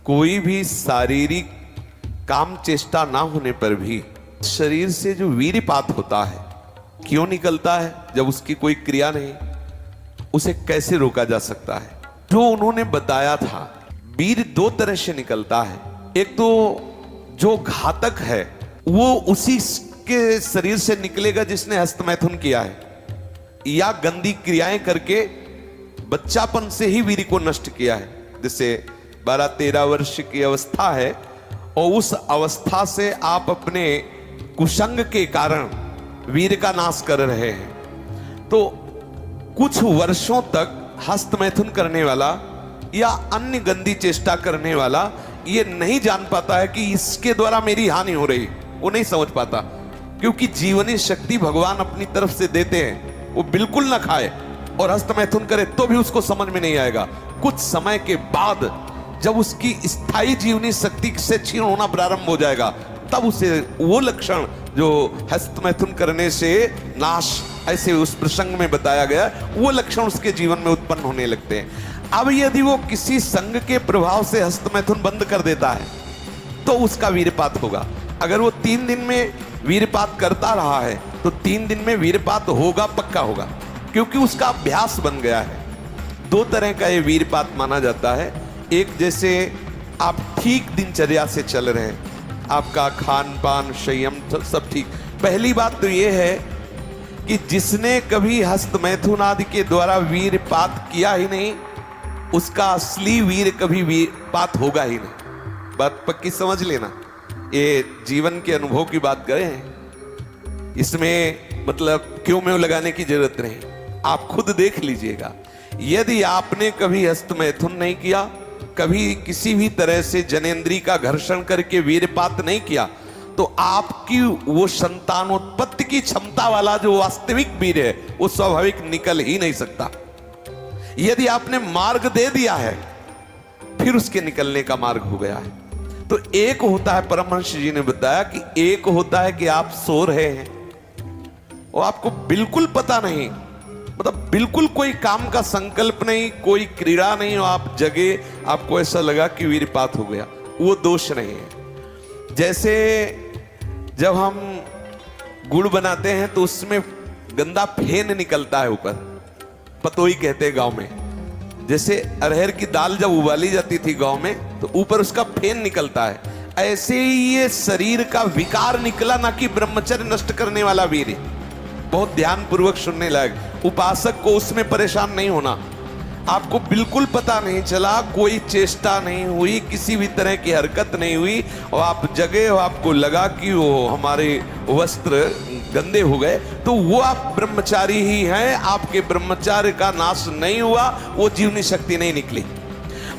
कोई भी शारीरिक काम चेष्टा ना होने पर भी शरीर से जो वीर्यपात होता है क्यों निकलता है जब उसकी कोई क्रिया नहीं, उसे कैसे रोका जा सकता है? जो उन्होंने बताया था, वीर्य दो तरह से निकलता है। एक तो जो घातक है वो उसी के शरीर से निकलेगा जिसने हस्तमैथुन किया है या गंदी क्रियाएं करके बच्चापन से ही वीर्य को नष्ट किया है। जैसे 12-13 वर्ष की अवस्था है और उस अवस्था से आप अपने कुसंग के कारण वीर्य का नाश कर रहे हैं, तो कुछ वर्षों तक हस्तमैथुन करने वाला या अन्य गंदी चेष्टा करने वाला ये नहीं जान पाता है कि इसके द्वारा मेरी हानि हो रही, वो नहीं समझ पाता, क्योंकि जीवनी शक्ति भगवान अपनी तरफ से देते हैं। वो बिल्कुल ना खाए और हस्तमैथुन करे तो भी उसको समझ में नहीं आएगा। कुछ समय के बाद जब उसकी स्थायी जीवनी शक्ति से क्षीण होना प्रारंभ हो जाएगा, तब उसे वो लक्षण जो हस्तमैथुन करने से नाश ऐसे उस प्रसंग में बताया गया, वो लक्षण उसके जीवन में उत्पन्न होने लगते हैं। अब यदि वो किसी संग के प्रभाव से हस्तमैथुन बंद कर देता है तो उसका वीर्यपात होगा। अगर वो 3 दिन में वीर्यपात करता रहा है तो 3 दिन में वीर्यपात होगा, पक्का होगा, क्योंकि उसका अभ्यास बन गया है। 2 तरह का ये वीर्यपात माना जाता है। एक, जैसे आप ठीक दिनचर्या से चल रहे हैं, आपका खान पान संयम सब ठीक। पहली बात तो ये है कि जिसने कभी हस्तमैथुन आदि के द्वारा वीर्यपात किया ही नहीं, उसका असली वीर्य कभी वीर्यपात होगा ही नहीं। बात पक्की समझ लेना, ये जीवन के अनुभव की बात करें हैं, इसमें मतलब क्यों में लगाने की जरूरत नहीं, आप खुद देख लीजिएगा। यदि आपने कभी हस्तमैथुन नहीं किया, कभी किसी भी तरह से जनेंद्री का घर्षण करके वीर्यपात नहीं किया, तो आपकी वो संतानोत्पत्ति की क्षमता वाला जो वास्तविक वीर्य है वो स्वाभाविक निकल ही नहीं सकता। यदि आपने मार्ग दे दिया है फिर उसके निकलने का मार्ग हो गया है। तो एक होता है, परमहंस जी ने बताया कि एक होता है कि आप सो रहे हैं और आपको बिल्कुल पता नहीं, मतलब बिल्कुल कोई काम का संकल्प नहीं, कोई क्रीड़ा नहीं, और आप जगे, आपको ऐसा लगा कि वीर्यपात हो गया, वो दोष नहीं है। जैसे जब हम गुड़ बनाते हैं तो उसमें गंदा फेन निकलता है ऊपर, पतोई कहते हैं गांव में। जैसे अरहर की दाल जब उबाली जाती थी गांव में तो ऊपर उसका फेन निकलता है, ऐसे ही ये शरीर का विकार निकला, ना कि ब्रह्मचर्य नष्ट करने वाला वीर्य। बहुत ध्यान पूर्वक सुनने लायक। उपासक को उसमें परेशान नहीं होना। आपको बिल्कुल पता नहीं चला, कोई चेष्टा नहीं हुई, किसी भी तरह की हरकत नहीं हुई, और आप जगे और आपको लगा कि वो हमारे वस्त्र गंदे हो गए, तो वो आप ब्रह्मचारी ही हैं, आपके ब्रह्मचार्य का नाश नहीं हुआ, वो जीवनी शक्ति नहीं निकली।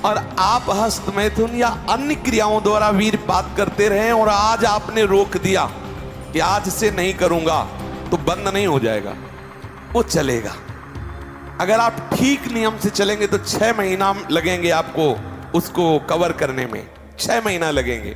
और आप हस्तमैथुन या अन्य क्रियाओं द्वारा वीर्यपात करते रहे और आज आपने रोक दिया कि आज से नहीं करूंगा, तो बंद नहीं हो जाएगा, वो चलेगा। अगर आप ठीक नियम से चलेंगे तो 6 महीना लगेंगे आपको उसको कवर करने में, 6 महीना लगेंगे।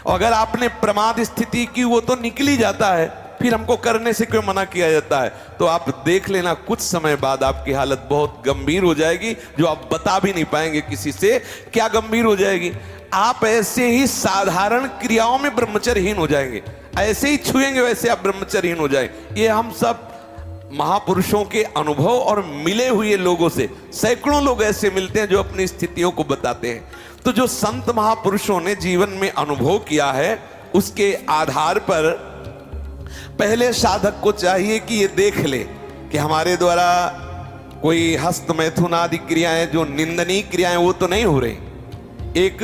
और अगर आपने प्रमाद स्थिति की, वो तो निकल ही जाता है, फिर हमको करने से क्यों मना किया जाता है? तो आप देख लेना, कुछ समय बाद आपकी हालत बहुत गंभीर हो जाएगी, जो आप बता भी नहीं पाएंगे किसी से। क्या गंभीर हो जाएगी? आप ऐसे ही साधारण क्रियाओं में ब्रह्मचर्यहीन हो जाएंगे, ऐसे ही छुएंगे वैसे आप ब्रह्मचर्यहीन हो जाएंगे। ये हम सब महापुरुषों के अनुभव और मिले हुए लोगों से, सैकड़ों लोग ऐसे मिलते हैं जो अपनी स्थितियों को बताते हैं। तो जो संत महापुरुषों ने जीवन में अनुभव किया है, उसके आधार पर पहले साधक को चाहिए कि ये देख ले कि हमारे द्वारा कोई हस्तमैथुन आदि क्रियाएं, जो निंदनीय क्रियाएं, वो तो नहीं हो रही। एक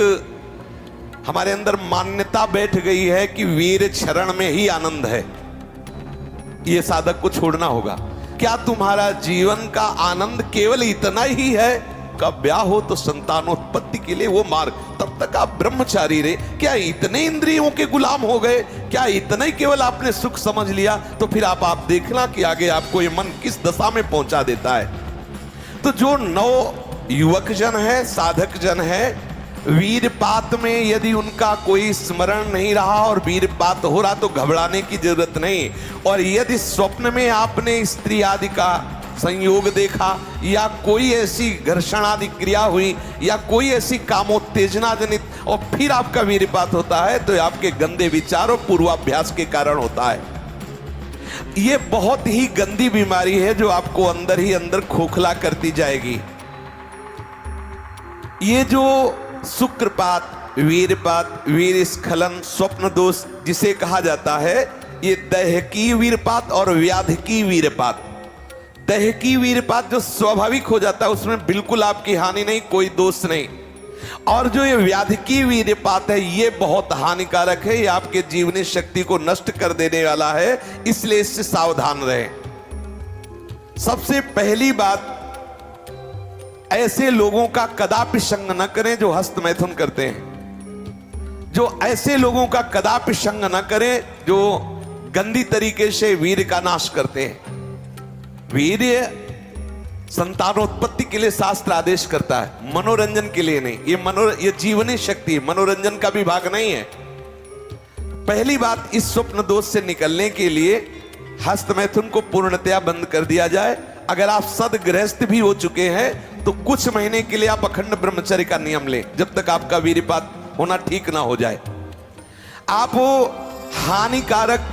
हमारे अंदर मान्यता बैठ गई है कि वीर क्षरण में ही आनंद है, ये साधक को छोड़ना होगा। क्या तुम्हारा जीवन का आनंद केवल इतना ही है? कब ब्याह हो तो संतानोत्पत्ति के लिए वो मार्ग, तब तक आप ब्रह्मचारी रहे। क्या इतने इंद्रियों के गुलाम हो गए? क्या इतना ही केवल आपने सुख समझ लिया? तो फिर आप देखना कि आगे आपको ये मन किस दशा में पहुंचा देता है। तो जो नव युवक जन है, साधक जन है, वीरपात में यदि उनका कोई स्मरण नहीं रहा और वीरपात हो रहा तो घबराने की जरूरत नहीं। और यदि स्वप्न में आपने स्त्री आदि का संयोग देखा या कोई ऐसी घर्षण आदि क्रिया हुई या कोई ऐसी कामोत्तेजना जनित और फिर आपका वीर्यपात होता है, तो आपके गंदे विचार और पूर्वाभ्यास के कारण होता है। ये बहुत ही गंदी बीमारी है जो आपको अंदर ही अंदर खोखला करती जाएगी। ये जो शुक्रपात, वीरपात, वीर स्खलन, स्वप्न दोष जिसे कहा जाता है, ये दैहिकी वीरपात और व्याधिकी वीरपात। दैहिकी वीरपात जो स्वाभाविक हो जाता है उसमें बिल्कुल आपकी हानि नहीं, कोई दोष नहीं। और जो ये व्याधिकी वीरपात है ये बहुत हानिकारक है, ये आपके जीवनी शक्ति को नष्ट कर देने वाला है, इसलिए इससे सावधान रहें। सबसे पहली बात, ऐसे लोगों का कदापि संग न करें जो हस्त मैथुन करते हैं। जो ऐसे लोगों का कदापि संग न करें जो गंदी तरीके से वीर्य का नाश करते हैं। वीर्य संतानोत्पत्ति के लिए शास्त्र आदेश करता है, मनोरंजन के लिए नहीं। ये जीवनी शक्ति, मनोरंजन का भी भाग नहीं है। पहली बात, इस स्वप्न दोष से निकलने के लिए हस्त मैथुन को पूर्णतया बंद कर दिया जाए। अगर आप सदगृहस्थ भी हो चुके हैं तो कुछ महीने के लिए आप अखंड ब्रह्मचर्य का नियम लें, जब तक आपका वीर्यपात होना ठीक ना हो जाए। आप वो हानिकारक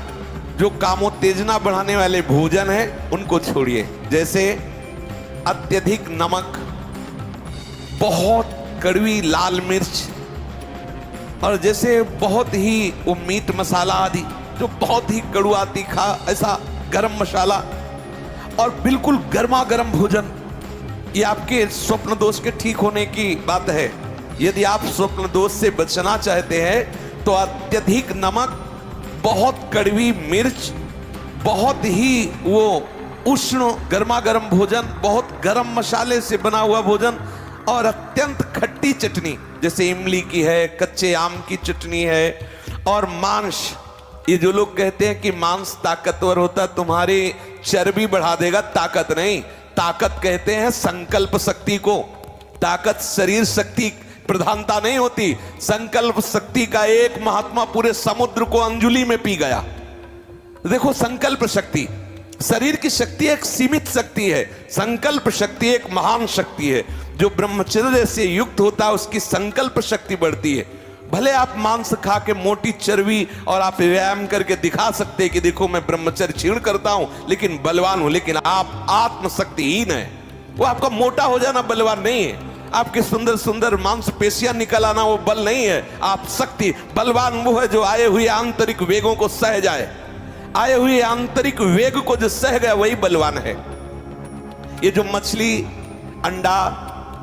जो कामोत्तेजना बढ़ाने वाले भोजन है उनको छोड़िए, जैसे अत्यधिक नमक, बहुत कड़वी लाल मिर्च, और जैसे बहुत ही वो मीट मसाला आदि जो बहुत ही कड़वा तीखा, ऐसा गरम मसाला, और बिल्कुल गर्मा गर्म भोजन। ये आपके स्वप्न दोष के ठीक होने की बात है। यदि आप स्वप्न दोष से बचना चाहते हैं तो अत्यधिक नमक, बहुत कड़वी मिर्च, बहुत ही वो उष्ण गर्मा गर्म भोजन, बहुत गर्म मसाले से बना हुआ भोजन, और अत्यंत खट्टी चटनी, जैसे इमली की है, कच्चे आम की चटनी है, और मांस। ये जो लोग कहते हैं कि मांस ताकतवर होता, तुम्हारी चर्बी बढ़ा देगा, ताकत नहीं। ताकत कहते हैं संकल्प शक्ति को। ताकत शरीर शक्ति प्रधानता नहीं होती। संकल्प शक्ति का एक महात्मा पूरे समुद्र को अंजुली में पी गया। देखो, संकल्प शक्ति, शरीर की शक्ति एक सीमित शक्ति है, संकल्प शक्ति एक महान शक्ति है। जो ब्रह्मचर्य से युक्त होता है उसकी संकल्प शक्ति बढ़ती है। भले आप मांस खा के मोटी चर्बी और आप व्यायाम करके दिखा सकते हैं कि देखो मैं ब्रह्मचर्य क्षीण करता हूं लेकिन बलवान हूं, लेकिन आप आत्मशक्तिहीन है। वो आपका मोटा हो जाना बलवान नहीं है, आपके सुंदर सुंदर मांसपेशियां निकल आना वो बल नहीं है। आप शक्ति, बलवान वो है जो आए हुए आंतरिक वेगों को सह जाए। आए हुए आंतरिक वेग को जो सह गया वही बलवान है। ये जो मछली, अंडा,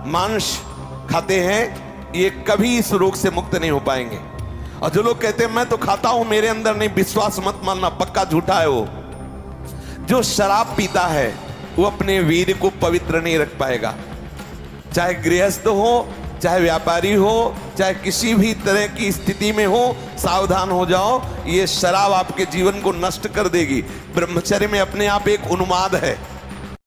मांस खाते हैं ये कभी इस रोग से मुक्त नहीं हो पाएंगे। और जो लोग कहते हैं मैं तो खाता हूं मेरे अंदर नहीं, विश्वास मत मानना, पक्का झूठा है वो। जो शराब पीता है वो अपने वीर्य को पवित्र नहीं रख पाएगा। चाहे गृहस्थ हो, चाहे व्यापारी हो, चाहे किसी भी तरह की स्थिति में हो, सावधान हो जाओ, ये शराब आपके जीवन को नष्ट कर देगी। ब्रह्मचर्य में अपने आप एक उन्माद है।